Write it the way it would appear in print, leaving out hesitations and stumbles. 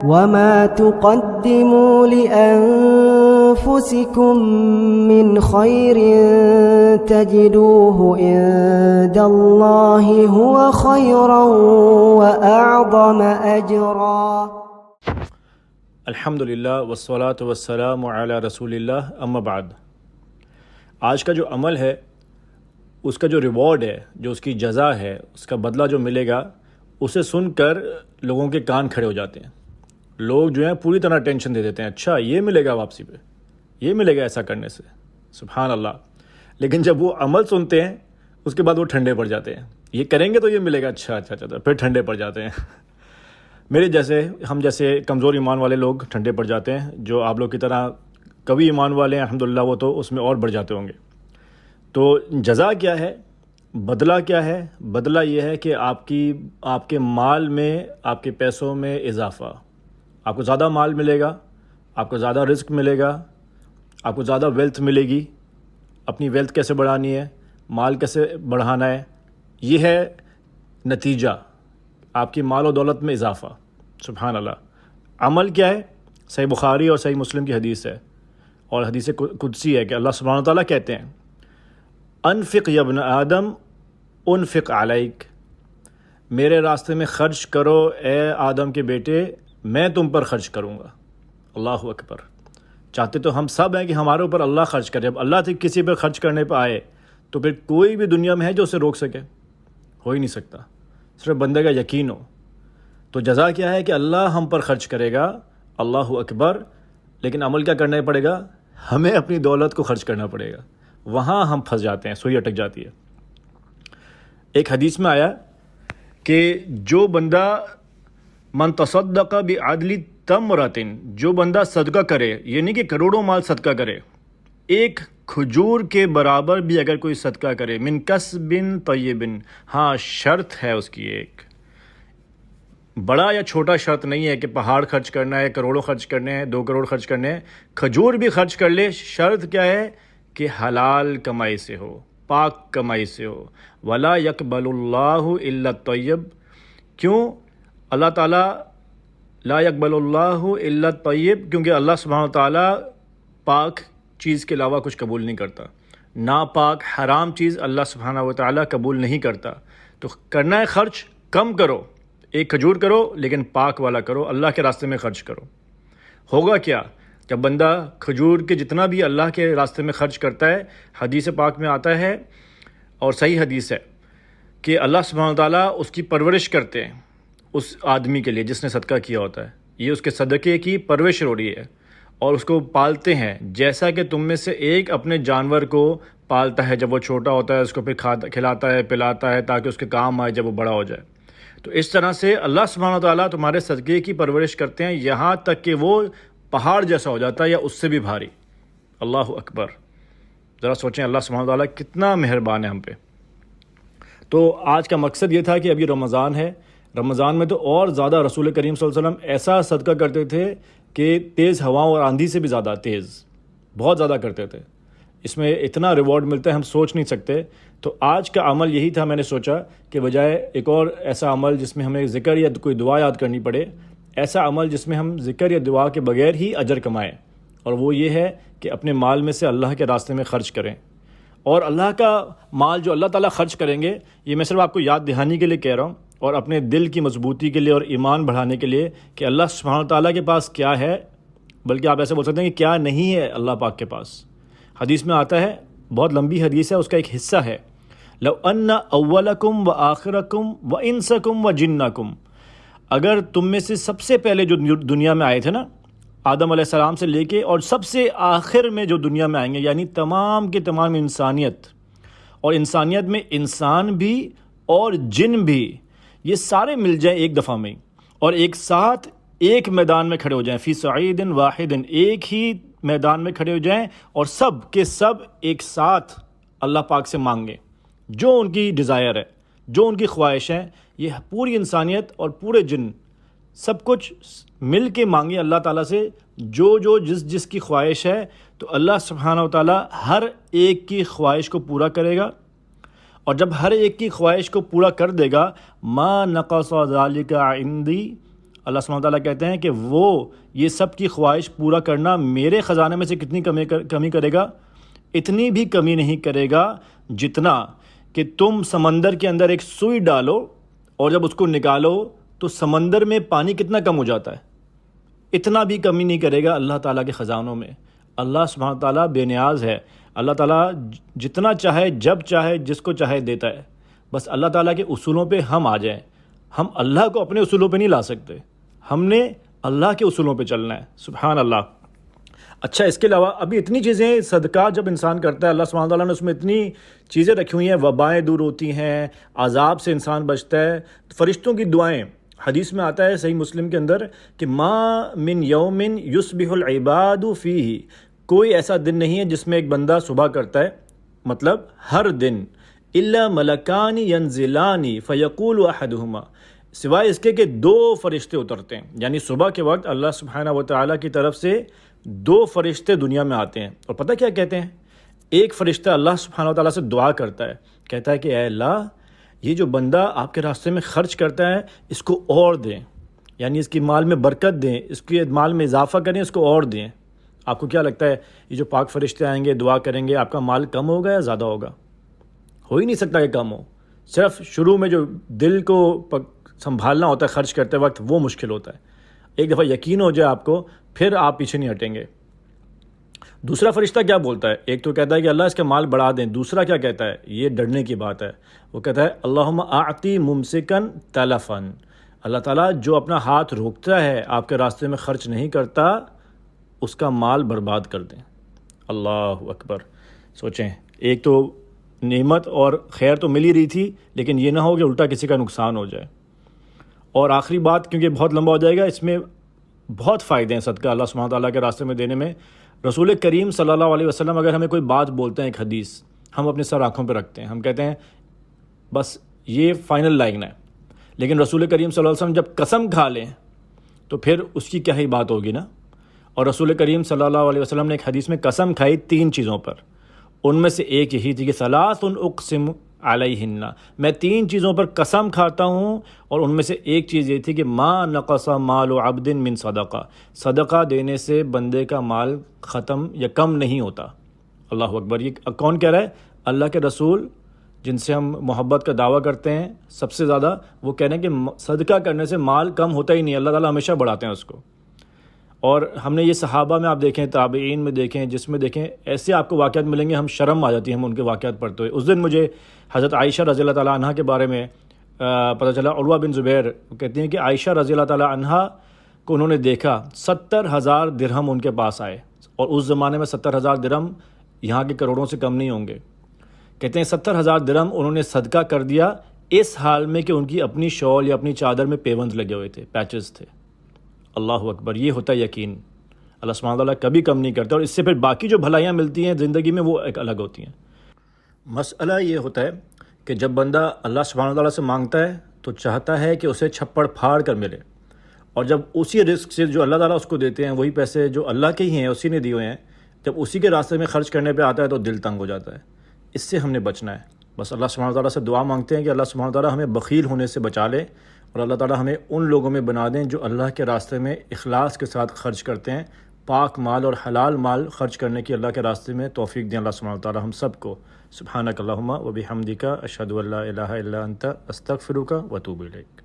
وما تقدموا لأنفسكم من خير تجدوه عند الله هو خيرا وأعظم أجرا. الحمدللہ والصلاة والسلام علی رسول اللہ اما بعد. آج کا جو عمل ہے اس کا جو ریوارڈ ہے، جو اس کی جزا ہے، اس کا بدلہ جو ملے گا، اسے سن کر لوگوں کے کان کھڑے ہو جاتے ہیں. لوگ جو ہیں پوری طرح ٹینشن دے دیتے ہیں، اچھا یہ ملے گا واپسی پہ، یہ ملے گا ایسا کرنے سے، سبحان اللہ. لیکن جب وہ عمل سنتے ہیں اس کے بعد وہ ٹھنڈے پڑ جاتے ہیں. یہ کریں گے تو یہ ملے گا، اچھا پھر ٹھنڈے پڑ جاتے ہیں. میرے جیسے، ہم جیسے کمزور ایمان والے لوگ ٹھنڈے پڑ جاتے ہیں. جو آپ لوگ کی طرح قوی ایمان والے ہیں الحمدللہ، وہ تو اس میں اور بڑھ جاتے ہوں گے. تو جزا کیا ہے، بدلہ کیا ہے؟ بدلہ یہ ہے کہ آپ کے مال میں، آپ کے پیسوں میں اضافہ. آپ کو زیادہ مال ملے گا، آپ کو زیادہ رزق ملے گا، آپ کو زیادہ ویلتھ ملے گی. اپنی ویلتھ کیسے بڑھانی ہے، مال کیسے بڑھانا ہے، یہ ہے نتیجہ، آپ کی مال و دولت میں اضافہ. سبحان اللہ. عمل کیا ہے؟ صحیح بخاری اور صحیح مسلم کی حدیث ہے، اور حدیث قدسی ہے کہ اللہ سبحانہ وتعالیٰ کہتے ہیں انفق یا ابن آدم انفق علیک، میرے راستے میں خرچ کرو اے آدم کے بیٹے، میں تم پر خرچ کروں گا. اللہ اکبر. چاہتے تو ہم سب ہیں کہ ہمارے اوپر اللہ خرچ کرے. اب اللہ سے کسی پر خرچ کرنے پہ آئے تو پھر کوئی بھی دنیا میں ہے جو اسے روک سکے؟ ہو ہی نہیں سکتا. صرف بندے کا یقین ہو. تو جزا کیا ہے کہ اللہ ہم پر خرچ کرے گا. اللہ اکبر. لیکن عمل کیا کرنا پڑے گا؟ ہمیں اپنی دولت کو خرچ کرنا پڑے گا. وہاں ہم پھنس جاتے ہیں، سوئی اٹک جاتی ہے. ایک حدیث میں آیا کہ جو بندہ من تصدق بعدل تمرۃ، جو بندہ صدقہ کرے، یہ نہیں کہ کروڑوں مال صدقہ کرے، ایک کھجور کے برابر بھی اگر کوئی صدقہ کرے، من کسب طیب، ہاں شرط ہے اس کی، ایک بڑا یا چھوٹا شرط نہیں ہے کہ پہاڑ خرچ کرنا ہے، کروڑوں خرچ کرنے ہیں، 2 کروڑ خرچ کرنے ہیں. کھجور بھی خرچ کر لے. شرط کیا ہے؟ کہ حلال کمائی سے ہو، پاک کمائی سے ہو. ولا یقبل اللہ الا الطیب. کیوں اللہ تعالیٰ لا یقبل اللہ الا الطیب؟ کیونکہ اللہ سبحانہ وتعالیٰ پاک چیز کے علاوہ کچھ قبول نہیں کرتا. ناپاک حرام چیز اللہ سبحانہ وتعالیٰ قبول نہیں کرتا. تو کرنا ہے خرچ، کم کرو، ایک کھجور کرو لیکن پاک والا کرو، اللہ کے راستے میں خرچ کرو. ہوگا کیا جب بندہ کھجور کے جتنا بھی اللہ کے راستے میں خرچ کرتا ہے، حدیث پاک میں آتا ہے اور صحیح حدیث ہے کہ اللہ سبحانہ وتعالیٰ اس کی پرورش کرتے ہیں، اس آدمی کے لیے جس نے صدقہ کیا ہوتا ہے. یہ اس کے صدقے کی پرورش ہو رہی ہے اور اس کو پالتے ہیں، جیسا کہ تم میں سے ایک اپنے جانور کو پالتا ہے جب وہ چھوٹا ہوتا ہے، اس کو پھر کھلاتا ہے، پلاتا ہے تاکہ اس کے کام آئے جب وہ بڑا ہو جائے. تو اس طرح سے اللہ سبحانہ وتعالیٰ تمہارے صدقے کی پرورش کرتے ہیں یہاں تک کہ وہ پہاڑ جیسا ہو جاتا ہے یا اس سے بھی بھاری. اللہ اکبر. ذرا سوچیں اللہ سبحانہ وتعالیٰ کتنا مہربان ہے ہم پہ. تو آج کا مقصد یہ تھا کہ اب یہ رمضان ہے، رمضان میں تو اور زیادہ رسول کریم صلی اللہ علیہ وسلم ایسا صدقہ کرتے تھے کہ تیز ہواؤں اور آندھی سے بھی زیادہ تیز، بہت زیادہ کرتے تھے. اس میں اتنا ریوارڈ ملتا ہے ہم سوچ نہیں سکتے. تو آج کا عمل یہی تھا، میں نے سوچا کہ بجائے ایک اور ایسا عمل جس میں ہمیں ذکر یا کوئی دعا یاد کرنی پڑے، ایسا عمل جس میں ہم ذکر یا دعا کے بغیر ہی اجر کمائیں، اور وہ یہ ہے کہ اپنے مال میں سے اللہ کے راستے میں خرچ کریں. اور اللہ کا مال جو اللہ تعالیٰ خرچ کریں گے، یہ میں صرف آپ کو یاد دہانی کے لیے کہہ رہا ہوں، اور اپنے دل کی مضبوطی کے لیے اور ایمان بڑھانے کے لیے کہ اللہ سبحانہ تعالیٰ کے پاس کیا ہے، بلکہ آپ ایسے بول سکتے ہیں کہ کیا نہیں ہے اللہ پاک کے پاس. حدیث میں آتا ہے، بہت لمبی حدیث ہے، اس کا ایک حصہ ہے، لو ان اولکم و آخرکم و انسکم و جنکم، اگر تم میں سے سب سے پہلے جو دنیا میں آئے تھے نا، آدم علیہ السلام سے لے کے، اور سب سے آخر میں جو دنیا میں آئیں گے، یعنی تمام کے تمام انسانیت، اور انسانیت میں انسان بھی اور جن بھی، یہ سارے مل جائیں ایک دفعہ میں، اور ایک ساتھ ایک میدان میں کھڑے ہو جائیں، فی صعید واحد، ایک ہی میدان میں کھڑے ہو جائیں، اور سب کے سب ایک ساتھ اللہ پاک سے مانگیں جو ان کی ڈیزائر ہے، جو ان کی خواہش ہے. یہ پوری انسانیت اور پورے جن سب کچھ مل کے مانگیں اللہ تعالیٰ سے جو جس کی خواہش ہے. تو اللہ سبحانہ وتعالیٰ ہر ایک کی خواہش کو پورا کرے گا، اور جب ہر ایک کی خواہش کو پورا کر دے گا، ما نقص ذالک عندی، اللہ سبحانہ تعالیٰ کہتے ہیں کہ وہ یہ سب کی خواہش پورا کرنا میرے خزانے میں سے کتنی کمی کرے گا؟ اتنی بھی کمی نہیں کرے گا جتنا کہ تم سمندر کے اندر ایک سوئی ڈالو اور جب اس کو نکالو تو سمندر میں پانی کتنا کم ہو جاتا ہے، اتنا بھی کمی نہیں کرے گا اللہ تعالیٰ کے خزانوں میں۔ اللہ سبحانہ تعالیٰ بے نیاز ہے، اللہ تعالیٰ جتنا چاہے جب چاہے جس کو چاہے دیتا ہے۔ بس اللہ تعالیٰ کے اصولوں پہ ہم آ جائیں، ہم اللہ کو اپنے اصولوں پہ نہیں لا سکتے، ہم نے اللہ کے اصولوں پہ چلنا ہے۔ سبحان اللہ۔ اچھا، اس کے علاوہ ابھی اتنی چیزیں، صدقہ جب انسان کرتا ہے اللہ سبحانہ تعالیٰ نے اس میں اتنی چیزیں رکھی ہوئی ہیں، وبائیں دور ہوتی ہیں، عذاب سے انسان بچتا ہے، فرشتوں کی دعائیں۔ حدیث میں آتا ہے صحیح مسلم کے اندر کہ ما من یوم یصبح العباد فیہ، کوئی ایسا دن نہیں ہے جس میں ایک بندہ صبح کرتا ہے، مطلب ہر دن، الا ملکان ینزلان فیقول احدہما، سوائے اس کے کہ 2 فرشتے اترتے ہیں، یعنی صبح کے وقت اللہ سبحانہ وتعالیٰ کی طرف سے 2 فرشتے دنیا میں آتے ہیں، اور پتہ کیا کہتے ہیں؟ ایک فرشتہ اللہ سبحانہ وتعالیٰ سے دعا کرتا ہے، کہتا ہے کہ اے اللہ، یہ جو بندہ آپ کے راستے میں خرچ کرتا ہے اس کو اور دیں، یعنی اس کی مال میں برکت دیں، اس کے مال میں اضافہ کریں، اس کو اور دیں۔ آپ کو کیا لگتا ہے یہ جو پاک فرشتے آئیں گے دعا کریں گے، آپ کا مال کم ہوگا یا زیادہ ہوگا؟ ہو ہی نہیں سکتا کہ کم ہو، صرف شروع میں جو دل کو سنبھالنا ہوتا ہے خرچ کرتے وقت وہ مشکل ہوتا ہے۔ ایک دفعہ یقین ہو جائے آپ کو، پھر آپ پیچھے نہیں ہٹیں گے۔ دوسرا فرشتہ کیا بولتا ہے؟ ایک تو کہتا ہے کہ اللہ اس کا مال بڑھا دیں، دوسرا کیا کہتا ہے؟ یہ ڈرنے کی بات ہے، وہ کہتا ہے اللہم اعطی ممسکن تلفن، اللہ تعالیٰ جو اپنا ہاتھ روکتا ہے آپ کے راستے میں خرچ نہیں کرتا اس کا مال برباد کر دیں۔ اللہ اکبر۔ سوچیں، ایک تو نعمت اور خیر تو مل ہی رہی تھی، لیکن یہ نہ ہو کہ الٹا کسی کا نقصان ہو جائے۔ اور آخری بات، کیونکہ بہت لمبا ہو جائے گا، اس میں بہت فائدے ہیں صدقہ اللہ سبحانہ تعالیٰ کے راستے میں دینے میں۔ رسول کریم صلی اللہ علیہ وسلم اگر ہمیں کوئی بات بولتے ہیں، ایک حدیث ہم اپنے سر آنکھوں پہ رکھتے ہیں، ہم کہتے ہیں بس یہ فائنل لائن ہے، لیکن رسول کریم صلی اللہ علیہ وسلم جب قسم کھا لیں تو پھر اس کی کیا ہی بات ہوگی نا۔ اور رسول کریم صلی اللہ علیہ وسلم نے ایک حدیث میں قسم کھائی 3 چیزوں پر، ان میں سے ایک یہی تھی کہ ثلاث اقسم علیہن، میں 3 چیزوں پر قسم کھاتا ہوں، اور ان میں سے ایک چیز یہ تھی کہ ما نقص مال عبد من صدقہ، صدقہ دینے سے بندے کا مال ختم یا کم نہیں ہوتا۔ اللہ اکبر۔ یہ کون کہہ رہا ہے؟ اللہ کے رسول جن سے ہم محبت کا دعویٰ کرتے ہیں سب سے زیادہ، وہ کہہ رہے ہیں کہ صدقہ کرنے سے مال کم ہوتا ہی نہیں، اللہ تعالیٰ ہمیشہ بڑھاتے ہیں اس کو۔ اور ہم نے یہ صحابہ میں آپ دیکھیں، تابعین میں دیکھیں، جس میں دیکھیں ایسے آپ کو واقعات ملیں گے، ہم شرم آ جاتی ہے ہم ان کے واقعات پڑھتے ہوئے۔ اس دن مجھے حضرت عائشہ رضی اللہ تعالیٰ عنہ کے بارے میں پتہ چلا۔ عروہ بن زبیر کہتی ہیں کہ عائشہ رضی اللہ تعالیٰ عنہ کو انہوں نے دیکھا، 70,000 درہم ان کے پاس آئے، اور اس زمانے میں 70,000 درہم یہاں کے کروڑوں سے کم نہیں ہوں گے۔ کہتے ہیں 70,000 درہم انہوں نے صدقہ کر دیا، اس حال میں کہ ان کی اپنی شال یا اپنی چادر میں پیوند لگے ہوئے تھے، پیچز تھے۔ اللہ اکبر۔ یہ ہوتا ہے یقین، اللہ سبحانہ تعالیٰ کبھی کم نہیں کرتا، اور اس سے پھر باقی جو بھلائیاں ملتی ہیں زندگی میں وہ ایک الگ ہوتی ہیں۔ مسئلہ یہ ہوتا ہے کہ جب بندہ اللہ سبحانہ تعالیٰ سے مانگتا ہے تو چاہتا ہے کہ اسے چھپڑ پھاڑ کر ملے، اور جب اسی رزق سے جو اللہ تعالیٰ اس کو دیتے ہیں، وہی پیسے جو اللہ کے ہی ہیں اسی نے دیے ہوئے ہیں، جب اسی کے راستے میں خرچ کرنے پہ آتا ہے تو دل تنگ ہو جاتا ہے۔ اس سے ہم نے بچنا ہے۔ بس اللہ سبحانہ تعالیٰ سے دعا مانگتے ہیں کہ اللہ سبحانہ تعالیٰ ہمیں بخیل ہونے سے بچا لے، اور اللہ تعالیٰ ہمیں ان لوگوں میں بنا دیں جو اللہ کے راستے میں اخلاص کے ساتھ خرچ کرتے ہیں۔ پاک مال اور حلال مال خرچ کرنے کی اللہ کے راستے میں توفیق دیں اللہ سبحانہ تعالیٰ ہم سب کو۔ سبحانک اللہم و بحمدک، اشہد ان لا الہ الا انت، استغفرک و اتوب الیک۔